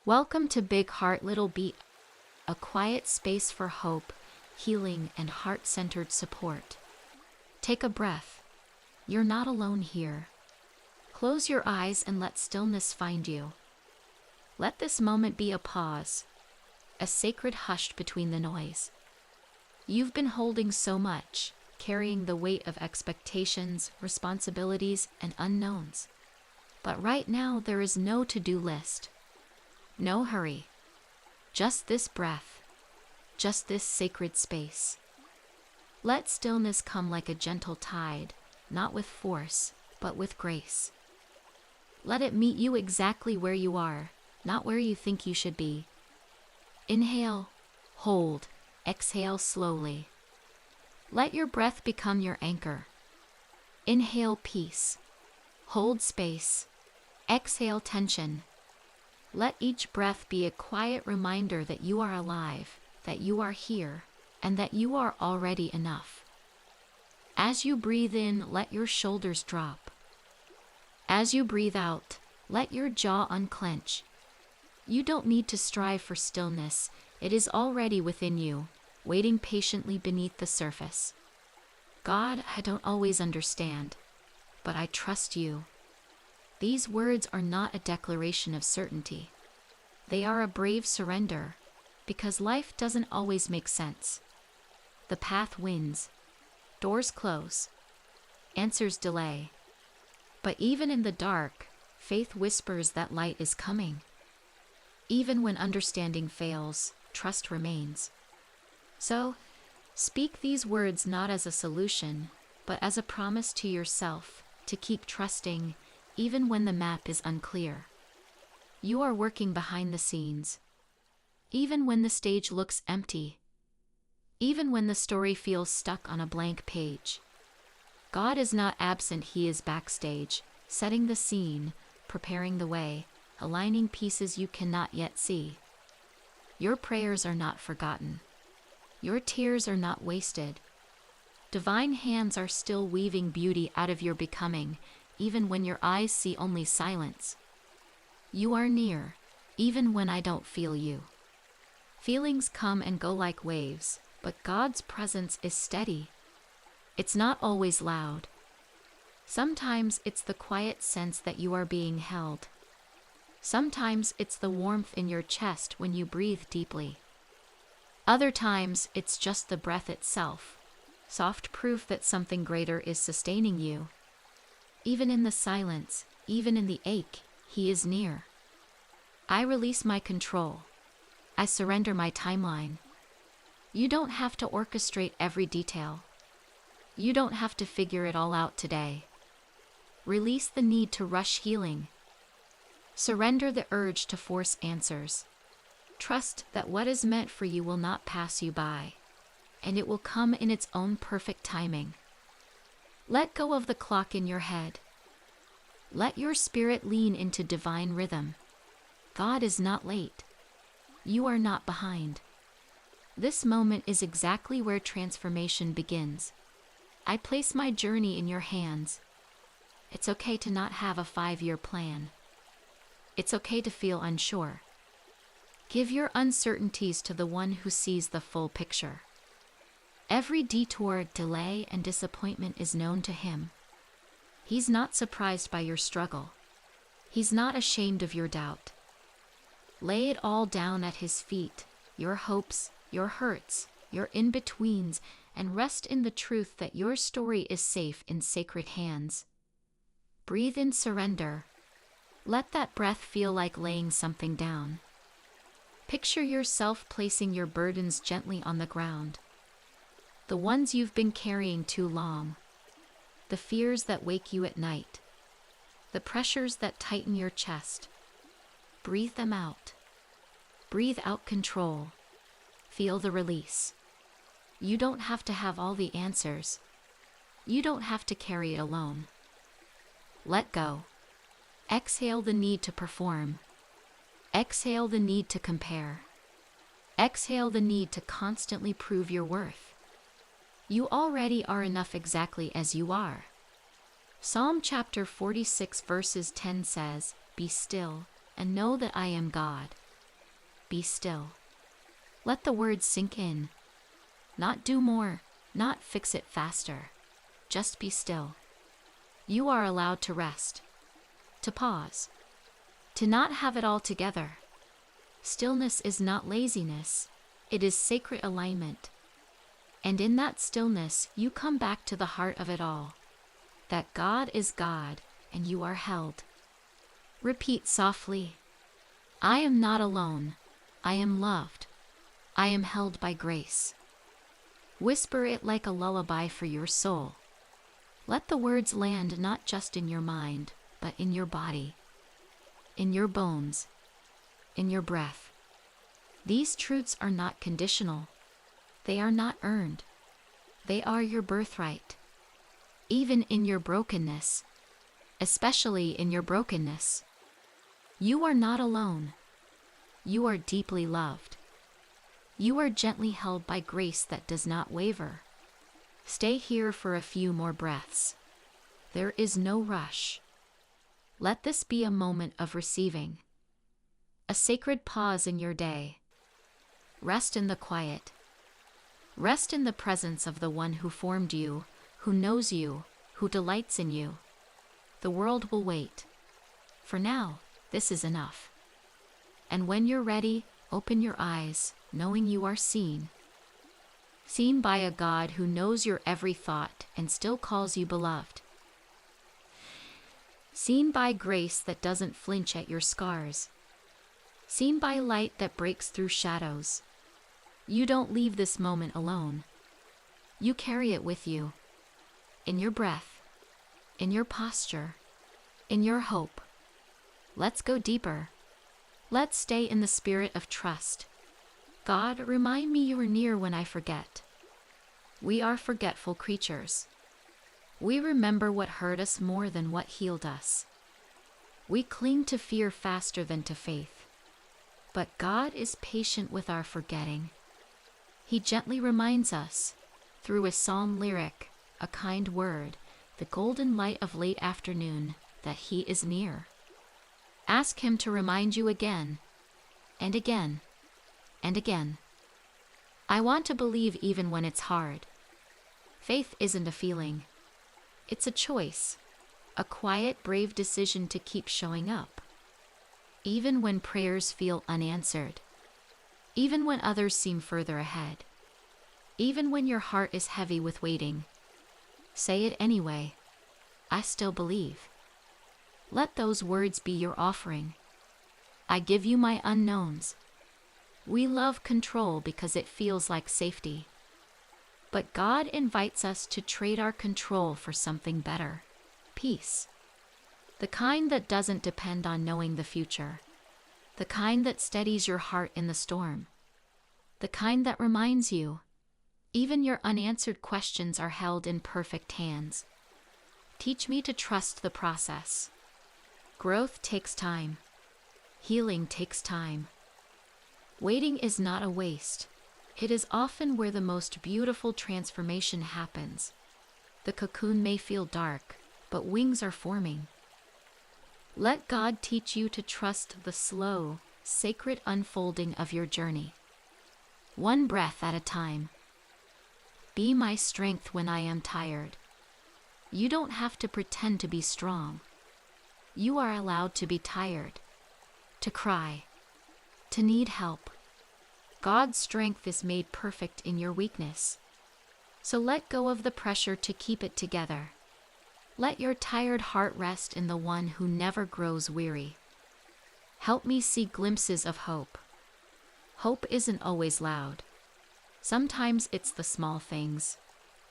Welcome to Big Heart Little Beat, a quiet space for hope, healing, and heart-centered support. Take a breath. You're not alone here. Close your eyes and let stillness find you. Let this moment be a pause, a sacred hush between the noise. You've been holding so much, carrying the weight of expectations, responsibilities, and unknowns. But right now there is no to-do list. No hurry. Just this breath. Just this sacred space. Let stillness come like a gentle tide, not with force, but with grace. Let it meet you exactly where you are, not where you think you should be. Inhale, hold, exhale slowly. Let your breath become your anchor. Inhale peace. Hold space. Exhale tension. Let each breath be a quiet reminder that you are alive, that you are here, and that you are already enough. As you breathe in, let your shoulders drop. As you breathe out, let your jaw unclench. You don't need to strive for stillness, it is already within you, waiting patiently beneath the surface. God, I don't always understand, but I trust you. These words are not a declaration of certainty. They are a brave surrender, because life doesn't always make sense. The path wins. Doors close. Answers delay. But even in the dark, faith whispers that light is coming. Even when understanding fails, trust remains. So, speak these words not as a solution, but as a promise to yourself to keep trusting, even when the map is unclear. You are working behind the scenes. Even when the stage looks empty. Even when the story feels stuck on a blank page. God is not absent, He is backstage, setting the scene, preparing the way, aligning pieces you cannot yet see. Your prayers are not forgotten. Your tears are not wasted. Divine hands are still weaving beauty out of your becoming, even when your eyes see only silence. You are near, even when I don't feel you. Feelings come and go like waves, but God's presence is steady. It's not always loud. Sometimes it's the quiet sense that you are being held. Sometimes it's the warmth in your chest when you breathe deeply. Other times it's just the breath itself, soft proof that something greater is sustaining you. Even in the silence, even in the ache, He is near. I release my control. I surrender my timeline. You don't have to orchestrate every detail. You don't have to figure it all out today. Release the need to rush healing. Surrender the urge to force answers. Trust that what is meant for you will not pass you by, and it will come in its own perfect timing. Let go of the clock in your head. Let your spirit lean into divine rhythm. God is not late. You are not behind. This moment is exactly where transformation begins. I place my journey in your hands. It's okay to not have a 5-year plan. It's okay to feel unsure. Give your uncertainties to the one who sees the full picture. Every detour, delay, and disappointment is known to Him. He's not surprised by your struggle. He's not ashamed of your doubt. Lay it all down at His feet, your hopes, your hurts, your in-betweens, and rest in the truth that your story is safe in sacred hands. Breathe in surrender. Let that breath feel like laying something down. Picture yourself placing your burdens gently on the ground. The ones you've been carrying too long. The fears that wake you at night. The pressures that tighten your chest. Breathe them out. Breathe out control. Feel the release. You don't have to have all the answers. You don't have to carry it alone. Let go. Exhale the need to perform. Exhale the need to compare. Exhale the need to constantly prove your worth. You already are enough exactly as you are. Psalm chapter 46 verses 10 says, "Be still, and know that I am God. be still. Let the words sink in. Not do more, not fix it faster. Just be still. You are allowed to rest, to pause, to not have it all together. Stillness is not laziness, it is sacred alignment. And in that stillness, you come back to the heart of it all, that God is God and you are held. Repeat softly, I am not alone, I am loved, I am held by grace. Whisper it like a lullaby for your soul. Let the words land not just in your mind, but in your body, in your bones, in your breath. These truths are not conditional. They are not earned. They are your birthright. Even in your brokenness, especially in your brokenness, you are not alone. You are deeply loved. You are gently held by grace that does not waver. Stay here for a few more breaths. There is no rush. Let this be a moment of receiving, a sacred pause in your day. Rest in the quiet. Rest in the presence of the one who formed you, who knows you, who delights in you. The world will wait. For now, this is enough. And when you're ready, open your eyes, knowing you are seen. Seen by a God who knows your every thought and still calls you beloved. Seen by grace that doesn't flinch at your scars. Seen by light that breaks through shadows. You don't leave this moment alone. You carry it with you. In your breath, in your posture, in your hope. Let's go deeper. Let's stay in the spirit of trust. God, remind me you are near when I forget. We are forgetful creatures. We remember what hurt us more than what healed us. We cling to fear faster than to faith. But God is patient with our forgetting. He gently reminds us, through a psalm lyric, a kind word, the golden light of late afternoon, that He is near. Ask Him to remind you again, and again, and again. I want to believe even when it's hard. Faith isn't a feeling. It's a choice, a quiet, brave decision to keep showing up. Even when prayers feel unanswered. Even when others seem further ahead. Even when your heart is heavy with waiting. Say it anyway. I still believe. Let those words be your offering. I give you my unknowns. We love control because it feels like safety. But God invites us to trade our control for something better. Peace. The kind that doesn't depend on knowing the future. The kind that steadies your heart in the storm. The kind that reminds you, even your unanswered questions are held in perfect hands. Teach me to trust the process. Growth takes time. Healing takes time. Waiting is not a waste. It is often where the most beautiful transformation happens. The cocoon may feel dark, but wings are forming. Let God teach you to trust the slow, sacred unfolding of your journey. One breath at a time. Be my strength when I am tired. You don't have to pretend to be strong. You are allowed to be tired, to cry, to need help. God's strength is made perfect in your weakness. So let go of the pressure to keep it together. Let your tired heart rest in the one who never grows weary. Help me see glimpses of hope. Hope isn't always loud. Sometimes it's the small things.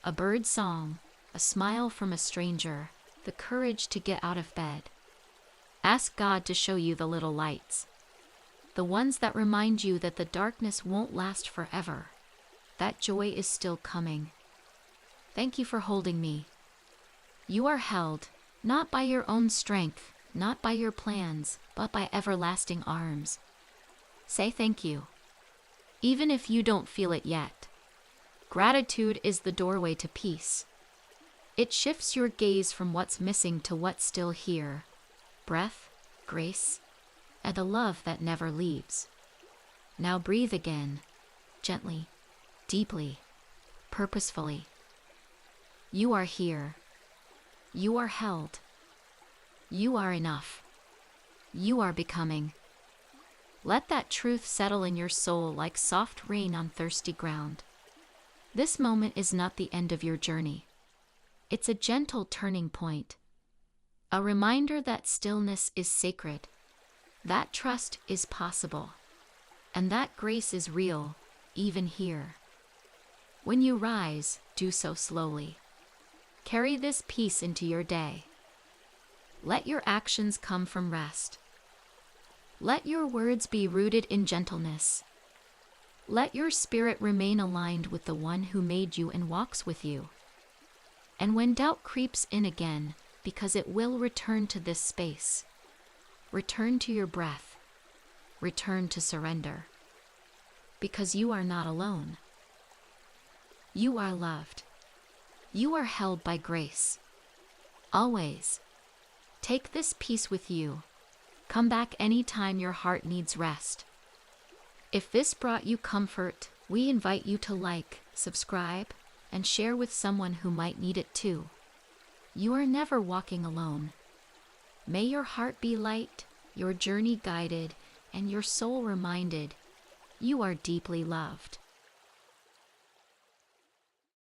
A bird's song, a smile from a stranger, the courage to get out of bed. Ask God to show you the little lights. The ones that remind you that the darkness won't last forever. That joy is still coming. Thank you for holding me. You are held, not by your own strength, not by your plans, but by everlasting arms. Say thank you. Even if you don't feel it yet. Gratitude is the doorway to peace. It shifts your gaze from what's missing to what's still here. Breath, grace, and a love that never leaves. Now breathe again, gently, deeply, purposefully. You are here. You are held. You are enough. You are becoming. Let that truth settle in your soul like soft rain on thirsty ground. This moment is not the end of your journey. It's a gentle turning point. A reminder that stillness is sacred, that trust is possible, and that grace is real, even here. When you rise, do so slowly. Carry this peace into your day. Let your actions come from rest. Let your words be rooted in gentleness. Let your spirit remain aligned with the one who made you and walks with you. And when doubt creeps in again, because it will return to this space, return to your breath. Return to surrender. Because you are not alone. You are loved. You are held by grace. Always. Take this peace with you. Come back anytime your heart needs rest. If this brought you comfort, we invite you to like, subscribe, and share with someone who might need it too. You are never walking alone. May your heart be light, your journey guided, and your soul reminded you are deeply loved.